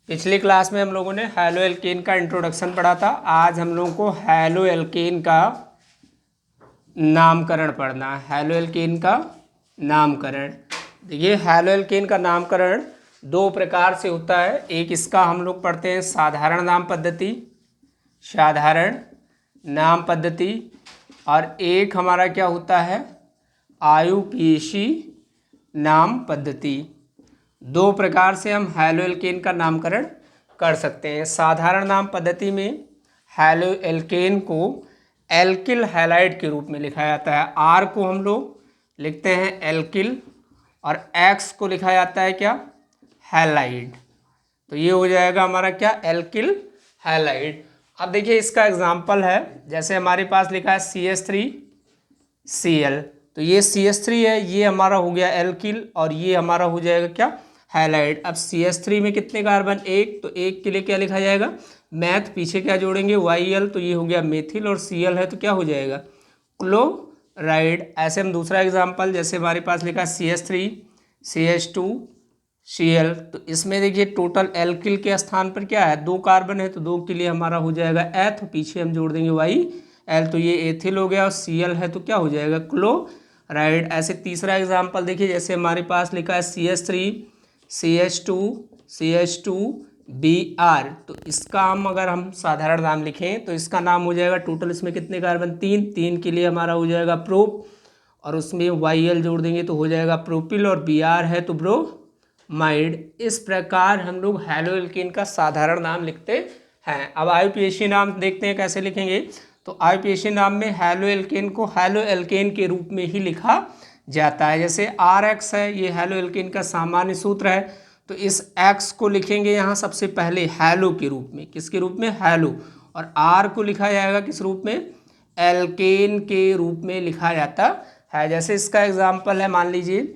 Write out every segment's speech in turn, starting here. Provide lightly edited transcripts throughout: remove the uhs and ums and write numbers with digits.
पिछली क्लास में हम लोगों ने हैलो एल्केन का इंट्रोडक्शन पढ़ा था। आज हम लोगों को हैलो एल्केन का नामकरण पढ़ना है। हैलो एल्केन का नामकरण, देखिए हैलो एल्केन का नामकरण दो प्रकार से होता है। एक इसका हम लोग पढ़ते हैं साधारण नाम पद्धति, साधारण नाम पद्धति, और एक हमारा क्या होता है आयुपेशी नाम पद्धति। दो प्रकार से हम हैलो एल्केन का नामकरण कर सकते हैं। साधारण नाम पद्धति में हैलो एल्केन को एल्किल हैलाइड के रूप में लिखा जाता है। आर को हम लोग लिखते हैं एल्किल और एक्स को लिखा जाता है क्या, हैलाइड। तो ये हो जाएगा हमारा क्या, एल्किल हैलाइड। अब देखिए इसका एग्जाम्पल है, जैसे हमारे पास लिखा है CH3Cl, तो ये CH3 है, ये हमारा हो गया एल्किल और ये हमारा हो जाएगा क्या, हैलाइड। अब CH3 में कितने कार्बन, एक, तो एक के लिए क्या लिखा जाएगा, मैथ, पीछे क्या जोड़ेंगे YL, तो ये हो गया मेथिल, और Cl है तो क्या हो जाएगा, क्लोराइड। ऐसे हम दूसरा एग्जाम्पल, जैसे हमारे पास लिखा CH3 CH2Cl, तो इसमें देखिए टोटल एल्किल के स्थान पर क्या है, दो कार्बन है, तो दो के लिए हमारा हो जाएगा एथ, पीछे हम जोड़ देंगे YL, तो ये एथिल हो गया, और Cl है तो क्या हो जाएगा, क्लोराइड। ऐसे तीसरा एग्जाम्पल देखिए, जैसे हमारे पास लिखा है CH3 CH2Br, तो इसका अगर हम साधारण नाम लिखें तो इसका नाम हो जाएगा, टोटल इसमें कितने कार्बन, तीन, तीन के लिए हमारा हो जाएगा प्रोप, और उसमें YL जोड़ देंगे तो हो जाएगा प्रोपिल, और Br है तो ब्रोमाइड। इस प्रकार हम लोग हैलो एल्केन का साधारण नाम लिखते हैं। अब आयुपेशी नाम देखते हैं कैसे लिखेंगे। तो आयुपेशी नाम में हैलो एल्केन को हैलो एल्केन के रूप में ही लिखा जाता है। जैसे RX है, ये हैलो एल्केन का सामान्य सूत्र है, तो इस X को लिखेंगे यहाँ सबसे पहले हैलो के रूप में, किसके रूप में, हैलो, और R को लिखा जाएगा किस रूप में, एल्केन के रूप में लिखा जाता है। जैसे इसका एग्जाम्पल है, मान लीजिए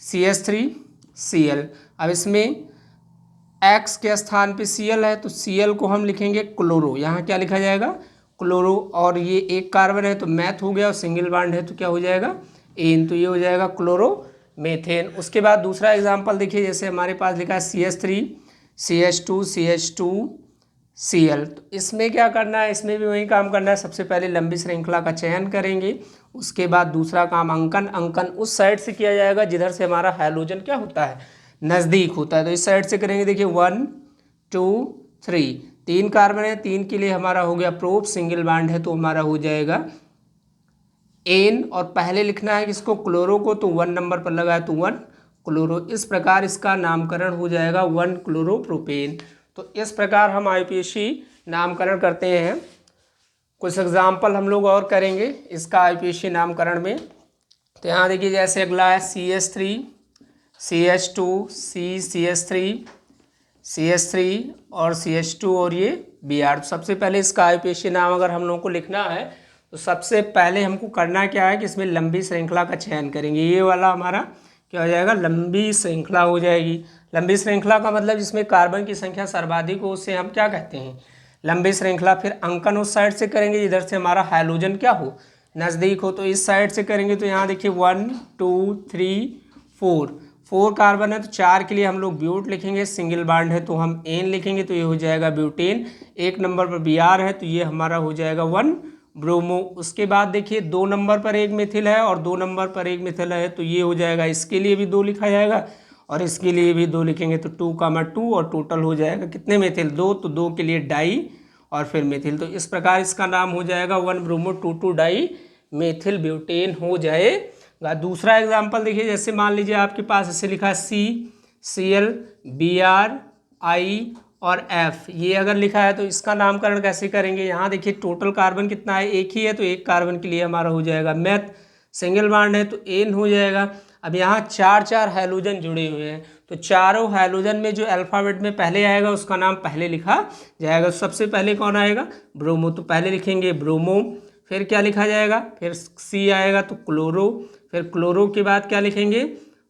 CH3Cl, अब इसमें X के स्थान पे Cl है, तो Cl को हम लिखेंगे क्लोरो, यहाँ क्या लिखा जाएगा, क्लोरो, और ये एक कार्बन है तो मैथ हो गया, और सिंगल बॉन्ड है तो क्या हो जाएगा, एन, तो ये हो जाएगा क्लोरो मेथेन। उसके बाद दूसरा एग्जाम्पल देखिए, जैसे हमारे पास लिखा है CH3 CH2Cl, तो इसमें क्या करना है, इसमें भी वही काम करना है। सबसे पहले लंबी श्रृंखला का चयन करेंगे, उसके बाद दूसरा काम अंकन उस साइड से किया जाएगा जिधर से हमारा हाइड्रोजन क्या होता है, नज़दीक होता है, तो इस साइड से करेंगे। देखिए 1 2 3, तीन कार्बन है, तीन के लिए हमारा हो गया प्रोप, सिंगल बॉन्ड है तो हमारा हो जाएगा एन, और पहले लिखना है किसको, क्लोरो को, तो 1 नंबर पर लगा है तो 1 क्लोरो। इस प्रकार इसका नामकरण हो जाएगा 1 क्लोरोप्रोपेन। तो इस प्रकार हम आयुपेशी नामकरण करते हैं। कुछ एग्जाम्पल हम लोग और करेंगे इसका आयुपेशी नामकरण में। तो यहाँ देखिए, जैसे अगला है CH3 CH2 CH3 और CH2 और ये Br। तो सबसे पहले इसका आयुपेशी नाम अगर हम लोगों को लिखना है तो सबसे पहले हमको करना क्या है कि इसमें लंबी श्रृंखला का चयन करेंगे। ये वाला हमारा क्या हो जाएगा, लंबी श्रृंखला हो जाएगी। लंबी श्रृंखला का मतलब जिसमें कार्बन की संख्या सर्वाधिक हो, उसे हम क्या कहते हैं, लंबी श्रृंखला। फिर अंकन उस साइड से करेंगे जिधर से हमारा हाइड्रोजन क्या हो, नज़दीक हो, तो इस साइड से करेंगे। तो यहाँ देखिए 1 2 3 4 कार्बन है तो 4 के लिए हम लोग ब्यूट लिखेंगे, सिंगल बॉन्ड है तो हम एन लिखेंगे, तो ये हो जाएगा ब्यूटेन। एक नंबर पर Br है तो ये हमारा हो जाएगा 1 ब्रोमो। उसके बाद देखिए 2 नंबर पर एक मिथिल है और 2 नंबर पर एक मिथिल है, तो ये हो जाएगा, इसके लिए भी 2 लिखा जाएगा और इसके लिए भी 2 लिखेंगे, तो 2, और टोटल हो जाएगा कितने मिथिल, 2, तो 2 के लिए डाई और फिर मिथिल। तो इस प्रकार इसका नाम हो जाएगा 1 ब्रोमो 2 डाई मेथिल ब्यूटेन हो जाएगा। दूसरा एग्जाम्पल देखिए, जैसे मान लीजिए आपके पास इसे लिखा है CCl Br I और F, ये अगर लिखा है तो इसका नामकरण कैसे करेंगे। यहाँ देखिए टोटल कार्बन कितना है, एक ही है, तो एक कार्बन के लिए हमारा हो जाएगा मैथ, सिंगल बॉन्ड है तो एन हो जाएगा। अब यहाँ 4 हाइड्रोजन जुड़े हुए हैं, तो चारों हाइड्रोजन में जो अल्फ़ाबेट में पहले आएगा उसका नाम पहले लिखा जाएगा। सबसे पहले कौन आएगा, ब्रोमो, तो पहले लिखेंगे ब्रोमो, फिर क्या लिखा जाएगा, फिर C आएगा तो क्लोरो, फिर क्लोरो के बाद क्या लिखेंगे,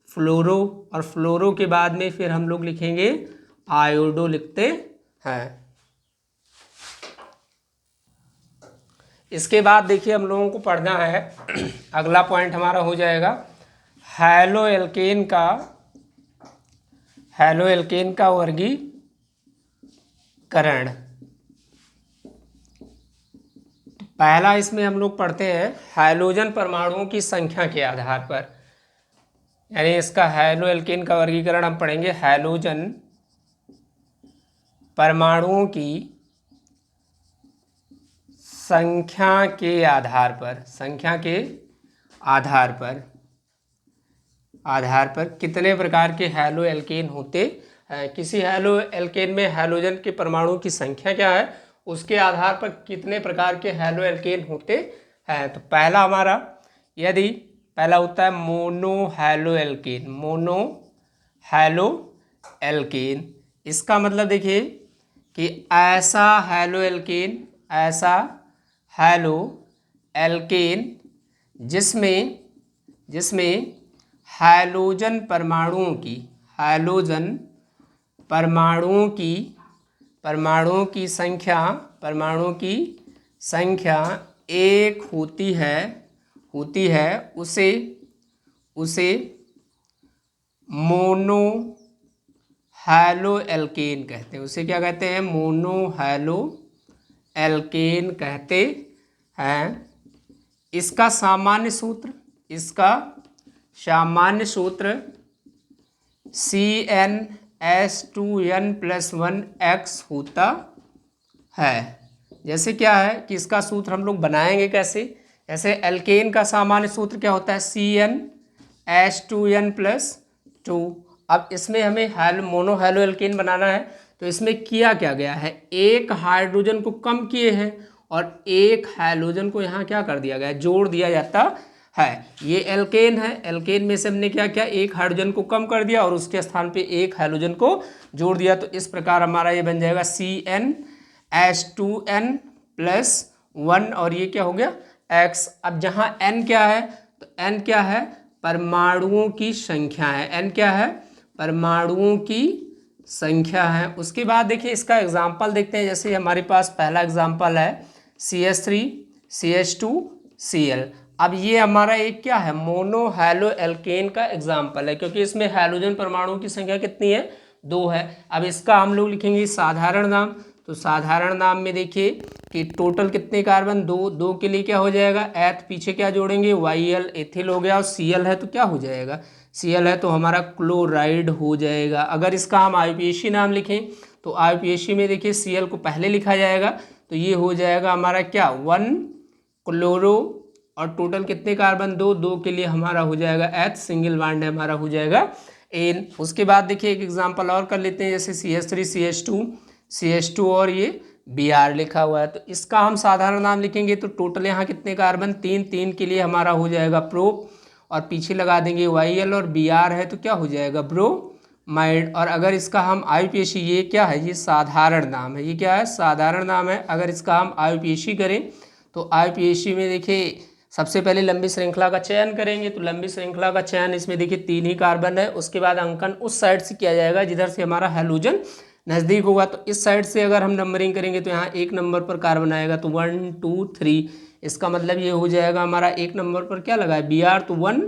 फ्लोरो, और फ्लोरो के बाद में फिर हम लोग लिखेंगे आयोडो लिखते हैं। इसके बाद देखिए हम लोगों को पढ़ना है, अगला पॉइंट हमारा हो जाएगा हैलो एल्केन का वर्गीकरण। करण। पहला इसमें हम लोग पढ़ते हैं हाइड्रोजन परमाणुओं की संख्या के आधार पर, यानी इसका हैलो एल्केन का वर्गीकरण हम पढ़ेंगे हाइड्रोजन परमाणुओं की संख्या के आधार पर, संख्या के आधार पर कितने प्रकार के हैलो एल्केन होते हैं। किसी हैलो एल्केन में हाइड्रोजन के परमाणुओं की संख्या क्या है, उसके आधार पर कितने प्रकार के हैलो एल्केन होते हैं। तो पहला हमारा, यदि पहला होता है mono halo alkane. Mono halo alkane, इसका मतलब देखिए कि ऐसा हैलो एल्केन, ऐसा हैलो एल्केन जिसमें हाइड्रोजन परमाणुओं की, हाइड्रोजन परमाणुओं की संख्या एक होती है, उसे मोनो हैलो एल्केन कहते हैं। उसे क्या कहते हैं, मोनो हैलो एल्केन कहते हैं। इसका सामान्य सूत्र CnH2n+1x होता है। जैसे क्या है कि इसका सूत्र हम लोग बनाएंगे कैसे, जैसे एल्केन का सामान्य सूत्र क्या होता है CnH2n+2। अब इसमें हमें मोनो हैलो एल्केन बनाना है, तो इसमें किया क्या गया है, एक हाइड्रोजन को कम किए हैं और एक हाइड्रोजन को यहाँ क्या कर दिया गया है, जोड़ दिया जाता है। ये एल्केन है, एल्केन में से हमने क्या किया, एक हाइड्रोजन को कम कर दिया और उसके स्थान पे एक हाइड्रोजन को जोड़ दिया। तो इस प्रकार हमारा ये बन जाएगा CnH2n+1 और ये क्या हो गया X। अब जहाँ N क्या है, तो N क्या है, परमाणुओं की संख्या है। N क्या है, परमाणुओं की संख्या है। उसके बाद देखिए इसका एग्जाम्पल देखते हैं। जैसे हमारे पास पहला एग्जाम्पल है CH3 CH2 Cl। अब ये हमारा एक क्या है, मोनो हैलो एल्केन का एग्जाम्पल है, क्योंकि इसमें हाइड्रोजन परमाणुओं की संख्या कितनी है, 2 है। अब इसका हम लोग लिखेंगे साधारण नाम। तो साधारण नाम में देखिए कि टोटल कितने कार्बन, 2 के लिए क्या हो जाएगा, एथ पीछे क्या जोड़ेंगे, YL एथिल हो गया, और Cl है तो क्या हो जाएगा, Cl है तो हमारा क्लोराइड हो जाएगा। अगर इसका हम IUPAC नाम लिखें तो IUPAC में देखिए Cl को पहले लिखा जाएगा, तो ये हो जाएगा हमारा क्या, 1 क्लोरो, और टोटल कितने कार्बन, 2 के लिए हमारा हो जाएगा H, सिंगल बॉन्ड है हमारा हो जाएगा N। उसके बाद देखिए एक एग्जांपल और कर लेते हैं, जैसे CH3 CH2 और ये Br लिखा हुआ है, तो इसका हम साधारण नाम लिखेंगे। तो टोटल यहाँ कितने कार्बन, 3 के लिए हमारा हो जाएगा प्रोप, और पीछे लगा देंगे YL, और Br है तो क्या हो जाएगा ब्रोमाइड। और अगर इसका हम IUPAC, ये क्या है, ये साधारण नाम है, ये क्या है, साधारण नाम है। अगर इसका हम IUPAC करें तो IUPAC में देखिए सबसे पहले लंबी श्रृंखला का चयन करेंगे। तो लंबी श्रृंखला का चयन, इसमें देखिए 3 ही कार्बन है। उसके बाद अंकन उस साइड से किया जाएगा जिधर से हमारा हाइड्रोजन नज़दीक होगा। तो इस साइड से अगर हम नंबरिंग करेंगे तो यहाँ 1 नंबर पर कार्बन आएगा, तो 1 2 3। इसका मतलब ये हो जाएगा हमारा 1 नंबर पर क्या लगा है, Br, तो 1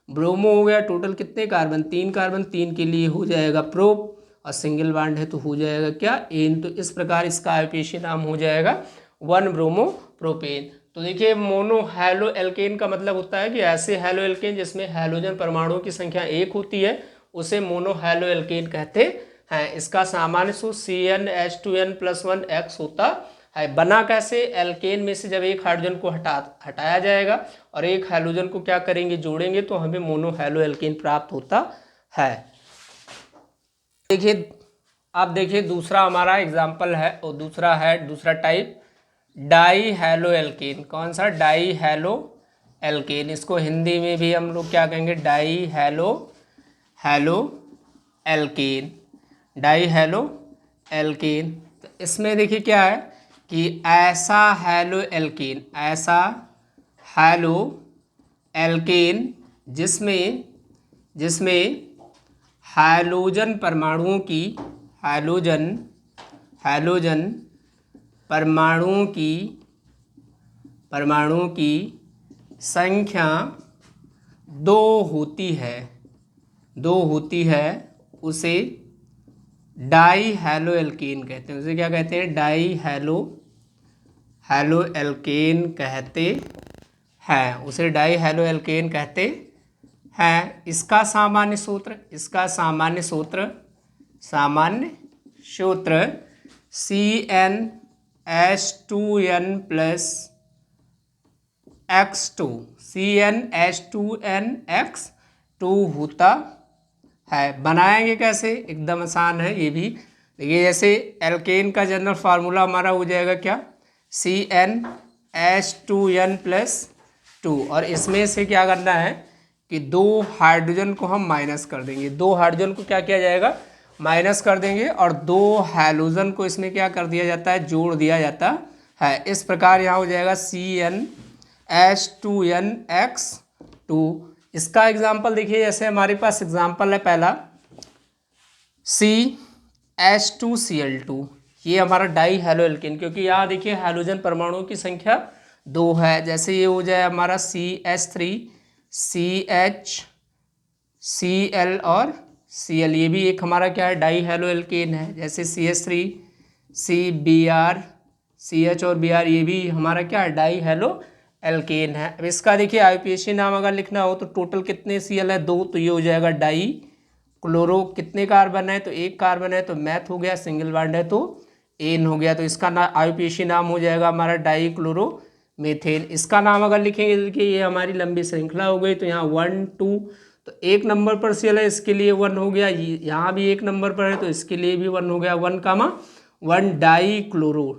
ब्रोमो हो गया। टोटल कितने कार्बन, 3 कार्बन, 3 के लिए हो जाएगा प्रोप, और सिंगल बॉन्ड है तो हो जाएगा क्या, N। तो इस प्रकार इसका IUPAC नाम हो जाएगा 1 ब्रोमो प्रोपेन। तो देखिए मोनो हैलो एल्केन का मतलब होता है कि ऐसे हैलो एल्केन जिसमें हाइड्रोजन परमाणुओं की संख्या 1 होती है, उसे मोनो हैलो एल्केन कहते हैं। इसका सामान्य सूत्र CnH2n+1x होता है। बना कैसे, एल्केन में से जब एक हाइड्रोजन को हटाया जाएगा और एक हाइड्रोजन को क्या करेंगे, जोड़ेंगे, तो हमें मोनो हैलो एल्केन प्राप्त होता है। देखिए अब देखिए दूसरा हमारा एग्जाम्पल है, और दूसरा टाइप डाई हैलो एल्केन। कौन सा, डाई हैलो एल्केन। इसको हिंदी में भी हम लोग क्या कहेंगे, di halo alkane, di halo alkane. तो इसमें देखिए क्या है कि ऐसा हैलो एल्केन जिसमें हाइड्रोजन परमाणुओं की संख्या 2 होती है, उसे डाई हैलो एल्केन कहते हैं। उसे क्या कहते हैं? डाई हैलो एल्केन कहते हैं। उसे डाई हैलो एल्केन कहते हैं। इसका सामान्य सूत्र CnH2n+X2 होता है। बनाएंगे कैसे? एकदम आसान है ये भी। देखिए जैसे एल्केन का जनरल फार्मूला हमारा हो जाएगा क्या? CnH2n+2, और इसमें से क्या करना है कि 2 हाइड्रोजन को हम माइनस कर देंगे। 2 हाइड्रोजन को क्या किया जाएगा? माइनस कर देंगे, और 2 हैलोजन को इसमें क्या कर दिया जाता है? जोड़ दिया जाता है। इस प्रकार यहाँ हो जाएगा CnH2nX2। इसका एग्जाम्पल देखिए, जैसे हमारे पास एग्जाम्पल है पहला CH2Cl2, ये हमारा डाई हैलो एल्केन, क्योंकि यहाँ देखिए हैलोजन परमाणुओं की संख्या 2 है। जैसे ये हो जाए हमारा CH3CHCl और Cl, ये भी एक हमारा क्या है? डाई हैलो एल्केन है। जैसे CH3CBr, CH और Br, ये भी हमारा क्या है? डाई हैलो एल्केन है। अब इसका देखिए आईयूपीएसी नाम अगर लिखना हो तो टोटल कितने Cl है? 2, तो ये हो जाएगा डाई क्लोरो। कितने कार्बन है? तो 1 कार्बन है, तो मैथ हो गया। सिंगल बॉन्ड है तो एन हो गया। तो इसका आईयूपीएसी नाम हो जाएगा हमारा डाई क्लोरो मीथेन। इसका नाम अगर लिखेंगे तो देखिए ये हमारी लंबी श्रृंखला हो गई। तो यहाँ 1 2, तो 1 नंबर पर Cl है, इसके लिए 1 हो गया। यहाँ भी 1 नंबर पर है तो इसके लिए भी 1 हो गया। 1, डाई क्लोरो।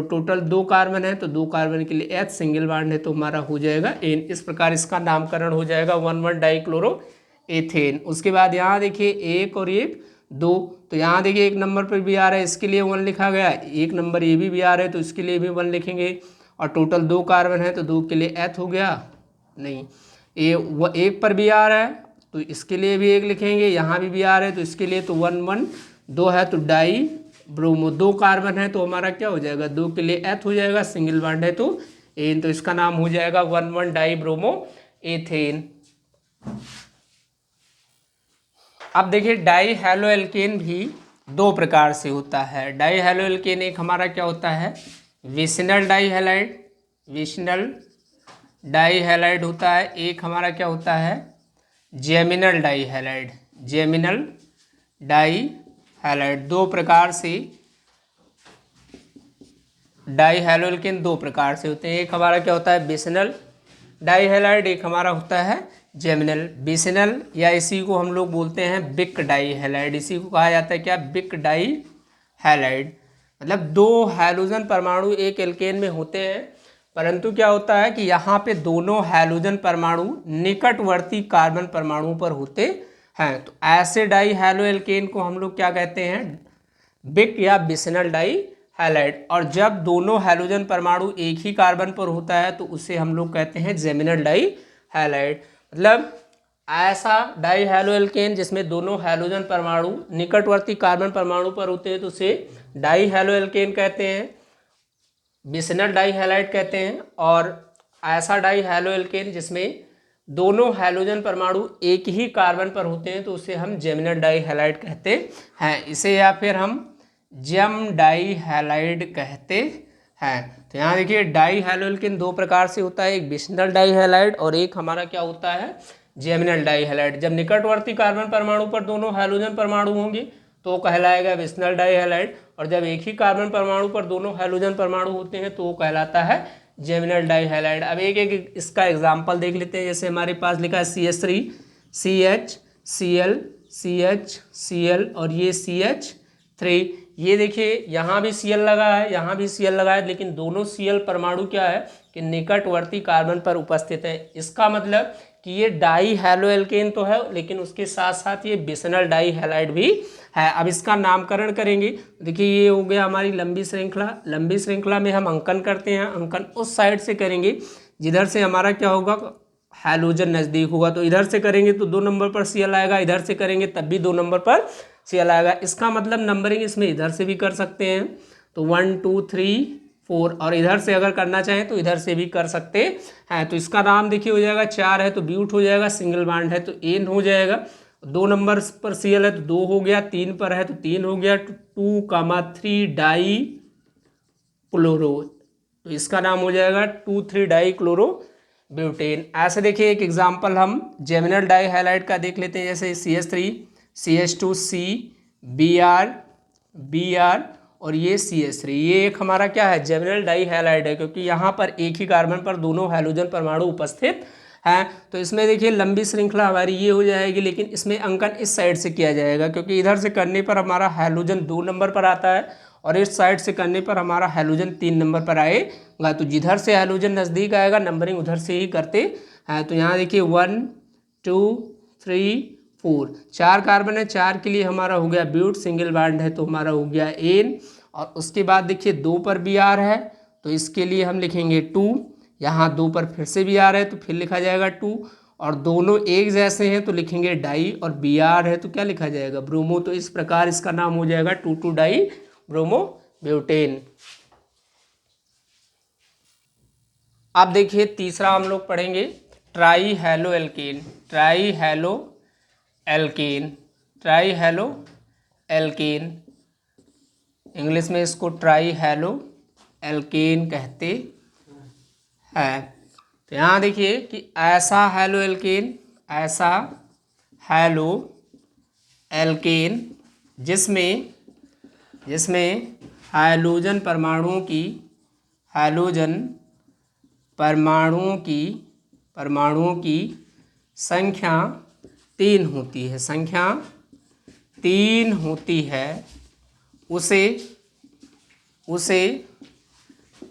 टोटल 2 कार्बन है तो 2 कार्बन के लिए H, सिंगल बॉन्ड है तो हमारा हो जाएगा एन। इस प्रकार इसका नामकरण हो जाएगा 1 डाई क्लोरो एथेन। उसके बाद यहाँ देखिए 1 और 1 2, तो यहाँ देखिए 1 नंबर पर भी आ रहा है, इसके लिए 1 लिखा गया। 1 नंबर ये भी आ रहा है तो इसके लिए भी 1 लिखेंगे। और टोटल 2 कार्बन है तो 2 के लिए एथ हो गया। नहीं, ये 1 पर भी आ रहा है तो इसके लिए भी 1 लिखेंगे। यहाँ भी आ रहा है तो इसके लिए तो 1 1 2 है तो डाई ब्रोमो। 2 कार्बन है तो हमारा क्या हो जाएगा? 2 के लिए एथ हो जाएगा। सिंगल बॉन्ड है तो एन, तो इसका नाम हो जाएगा 1 डाई ब्रोमो एथेन। अब देखिए डाई हैलो एल्केन भी 2 प्रकार से होता है। डाई हैलो एल्केन एक हमारा क्या होता है? विसिनल डाई हैलाइड होता है। एक हमारा क्या होता है? Geminal di halide. 2 प्रकार से डाई हैलो एल्केन 2 प्रकार से होते हैं। एक हमारा क्या होता है? विसिनल डाई हैलाइड, एक हमारा होता है जेमिनल। विसिनल या इसी को हम लोग बोलते हैं बिक डाई हैलाइड। इसी को कहा जाता है क्या? बिक डाई हैलाइड। मतलब 2 हैलोजन परमाणु एक एल्केन में होते हैं, परंतु क्या होता है कि यहाँ पे दोनों हैलोजन परमाणु निकटवर्ती कार्बन परमाणु पर होते हैं। तो ऐसे डाई हैलो एल्केन को हम लोग क्या कहते हैं? बिक या विसिनल डाई हैलाइड। और जब दोनों हैलोजन परमाणु एक ही कार्बन पर होता है तो उसे हम लोग कहते हैं जेमिनल डाई हैलाइड। मतलब ऐसा डाई हैलो एल्केन जिसमें दोनों हैलोजन परमाणु निकटवर्ती कार्बन परमाणु पर होते हैं तो उसे डाई हैलो एल्केन कहते हैं, विसिनल डाई हैलाइड कहते हैं। और ऐसा डाई हैलो एल्केन जिसमें दोनों हैलोजन परमाणु एक ही कार्बन पर होते हैं तो उसे हम जेमिनल डाई हैलाइड कहते हैं। इसे या फिर हम जेम डाई हैलाइड कहते हैं। तो यहाँ देखिए डाई हैलो एल्केन 2 प्रकार से होता है, एक विसिनल डाई हैलाइड और एक हमारा क्या होता है? Geminal di halide. जब निकटवर्ती कार्बन परमाणु पर दोनों हैलोजन परमाणु होंगे तो कहलाएगा विसिनल डाई हैलाइड, और जब एक ही कार्बन परमाणु पर दोनों हैलोजन परमाणु होते हैं तो वो कहलाता है जेमिनल डाई हैलाइड। अब एक एक इसका एग्जाम्पल देख लेते हैं। जैसे हमारे पास लिखा है CH3 CHCl CHCl और ये CH3। ये देखिए यहाँ भी Cl लगा है, यहाँ भी Cl लगा है, लेकिन दोनों Cl परमाणु क्या है कि निकटवर्ती कार्बन पर उपस्थित है। इसका मतलब कि ये डाई हैलो एल्केन तो है, लेकिन उसके साथ साथ ये विसिनल डाई हैलाइड भी है। अब इसका नामकरण करेंगे। देखिए ये हो गया हमारी लंबी श्रृंखला में हम अंकन करते हैं। अंकन उस साइड से करेंगे जिधर से हमारा क्या होगा? हैलोजन नज़दीक होगा। तो इधर से करेंगे तो 2 नंबर पर Cl आएगा, इधर से करेंगे तब भी 2 नंबर पर Cl आएगा। इसका मतलब नंबरिंग इसमें इधर से भी कर सकते हैं, तो 1 2 3 4, और इधर से अगर करना चाहें तो इधर से भी कर सकते हैं। तो इसका नाम देखिए हो जाएगा 4 है तो ब्यूट हो जाएगा, सिंगल बॉन्ड है तो एन हो जाएगा। 2 नंबर पर Cl है तो 2 हो गया, 3 पर है तो 3 हो गया, 2,3 डाई क्लोरो, तो इसका नाम हो जाएगा 2,3 डाई क्लोरो ब्यूटेन। ऐसे देखिए एक एग्जांपल हम जेमिनल डाई हैलाइड का देख लेते हैं, जैसे CH3 CH2C Br और ये CH3, ये एक हमारा क्या है, जेमिनल डाई हैलाइड है, क्योंकि यहाँ पर एक ही कार्बन पर दोनों हाइड्रोजन परमाणु उपस्थित हैं। तो इसमें देखिए लंबी श्रृंखला हमारी ये हो जाएगी, लेकिन इसमें अंकन इस साइड से किया जाएगा, क्योंकि इधर से करने पर हमारा हाइड्रोजन 2 नंबर पर आता है और इस साइड से करने पर हमारा हाइड्रोजन 3 नंबर पर आएगा। तो जिधर से हाइड्रोजन नज़दीक आएगा नंबरिंग उधर से ही करते हैं। तो यहाँ देखिए 1 2 3 4, 4 कार्बन है, 4 के लिए हमारा हो गया ब्यूट, सिंगल बॉन्ड है तो हमारा हो गया एन। और उसके बाद देखिए 2 पर Br है तो इसके लिए हम लिखेंगे 2, यहाँ 2 पर फिर से Br है तो फिर लिखा जाएगा 2, और दोनों एक जैसे हैं तो लिखेंगे डाई, और Br है तो क्या लिखा जाएगा, ब्रोमो। तो इस प्रकार इसका नाम हो जाएगा 2,2 डाई ब्रोमो ब्यूटेन। अब देखिए तीसरा हम लोग पढ़ेंगे try halo alkane. Try halo alkane, try halo alkane, English में इसको ट्राई हेलो एल्केन कहते हैं। तो यहाँ देखिए कि ऐसा हेलो एल्केन, ऐसा हेलो एल्केन जिसमें हाइड्रोजन परमाणुओं की, हाइड्रोजन परमाणुओं की संख्या 3 होती है, संख्या 3 होती है, उसे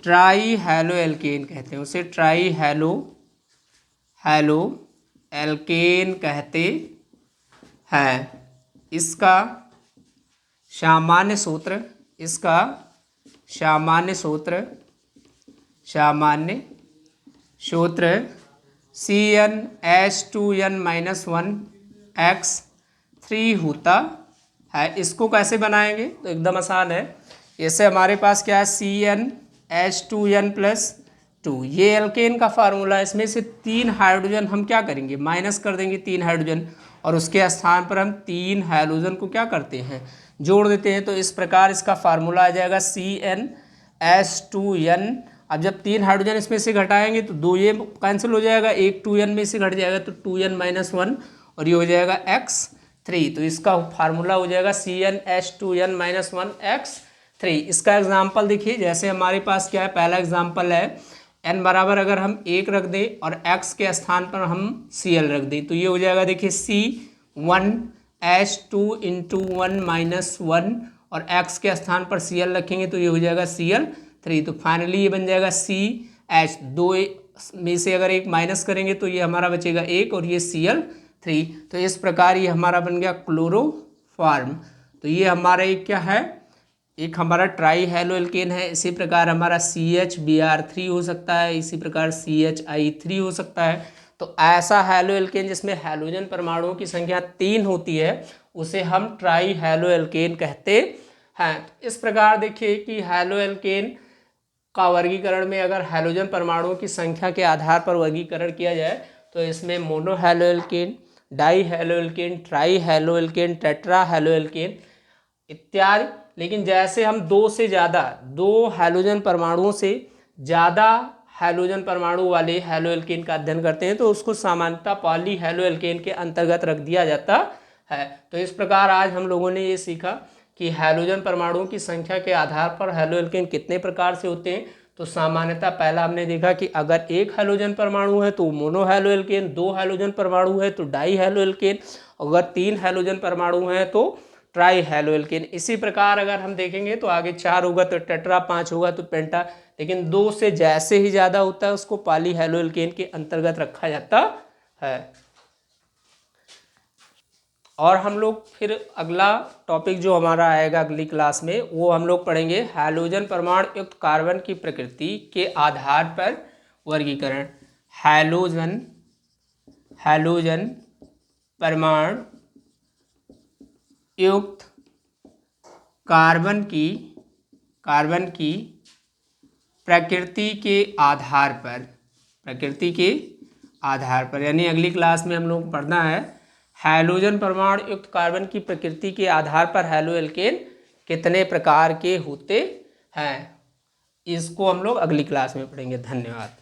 ट्राई हेलो एल्केन कहते हैं, उसे ट्राई हेलो एल्केन कहते हैं। इसका सामान्य सूत्र, इसका सामान्य सूत्र CnH2n-1x3 होता है। इसको कैसे बनाएंगे तो एकदम आसान है। जैसे हमारे पास क्या है CnH2n+2, ये एल्केन का फार्मूला है। इसमें से 3 हाइड्रोजन हम क्या करेंगे, माइनस कर देंगे 3 हाइड्रोजन, और उसके स्थान पर हम 3 हाइड्रोजन को क्या करते हैं, जोड़ देते हैं। तो इस प्रकार इसका फार्मूला आ जाएगा CnH2n। अब जब 3 हाइड्रोजन इसमें से घटाएंगे तो 2 ये कैंसिल हो जाएगा, एक 2n में से घट जाएगा तो 2n-1 और ये हो जाएगा x3। तो इसका फार्मूला हो जाएगा CnH2n-1x3। इसका एग्जाम्पल देखिए, जैसे हमारे पास क्या है, पहला एग्जाम्पल है n बराबर अगर हम 1 रख दें और x के स्थान पर हम Cl रख दें तो ये हो जाएगा देखिए C1H2 × 1-1 और x के स्थान पर Cl रखेंगे तो ये हो जाएगा Cl3। तो फाइनली ये बन जाएगा CH, 2 में से अगर 1 माइनस करेंगे तो ये हमारा बचेगा 1 और ये Cl3। तो इस प्रकार ये हमारा बन गया क्लोरोफॉर्म। तो ये हमारा एक क्या है, एक हमारा ट्राई हेलो एल्केन है। इसी प्रकार हमारा CHBr3 हो सकता है, इसी प्रकार CHI3 हो सकता है। तो ऐसा हेलो एल्केन जिसमें हाइड्रोजन परमाणुओं की संख्या 3 होती है उसे हम ट्राई हेलो एल्केन कहते हैं। तो इस प्रकार देखिए कि हेलो एल्केन का वर्गीकरण में अगर हाइड्रोजन परमाणुओं की संख्या के आधार पर वर्गीकरण किया जाए तो इसमें mono halo alkane, die halo alkane, try halo alkane, tetra halo alkane इत्यादि। लेकिन जैसे हम 2 हाइड्रोजन परमाणुओं से ज़्यादा हाइड्रोजन परमाणु वाले हेलो एल्केन का अध्ययन करते हैं तो उसको सामान्यतः पॉली हेलो एल्केन के अंतर्गत रख दिया जाता है। तो इस प्रकार आज हम लोगों ने ये सीखा कि हाइड्रोजन परमाणुओं की संख्या के आधार पर हेलो एल्केन कितने प्रकार से होते हैं। तो सामान्यतः पहला हमने देखा कि अगर 1 हाइड्रोजन परमाणु है तो मोनो हेलो एल्केन, 2 हाइड्रोजन परमाणु है तो डाई हेलो एल्केन, अगर 3 हाइड्रोजन परमाणु है तो ट्राई हेलो एल्केन। इसी प्रकार अगर हम देखेंगे तो आगे 4 होगा तो टेट्रा, 5 होगा तो पेंटा, लेकिन 2 से जैसे ही ज़्यादा होता है उसको पॉली हेलो एल्केन के अंतर्गत रखा जाता है। और हम लोग फिर अगला टॉपिक जो हमारा आएगा अगली क्लास में वो हम लोग पढ़ेंगे हाइड्रोजन परमाणु युक्त कार्बन की प्रकृति के आधार पर वर्गीकरण। हाइड्रोजन परमाणु युक्त कार्बन की प्रकृति के आधार पर, यानी अगली क्लास में हम लोग पढ़ना है हैलोजन परमाणु युक्त कार्बन की प्रकृति के आधार पर हैलोएल्केन कितने प्रकार के होते हैं। इसको हम लोग अगली क्लास में पढ़ेंगे। धन्यवाद।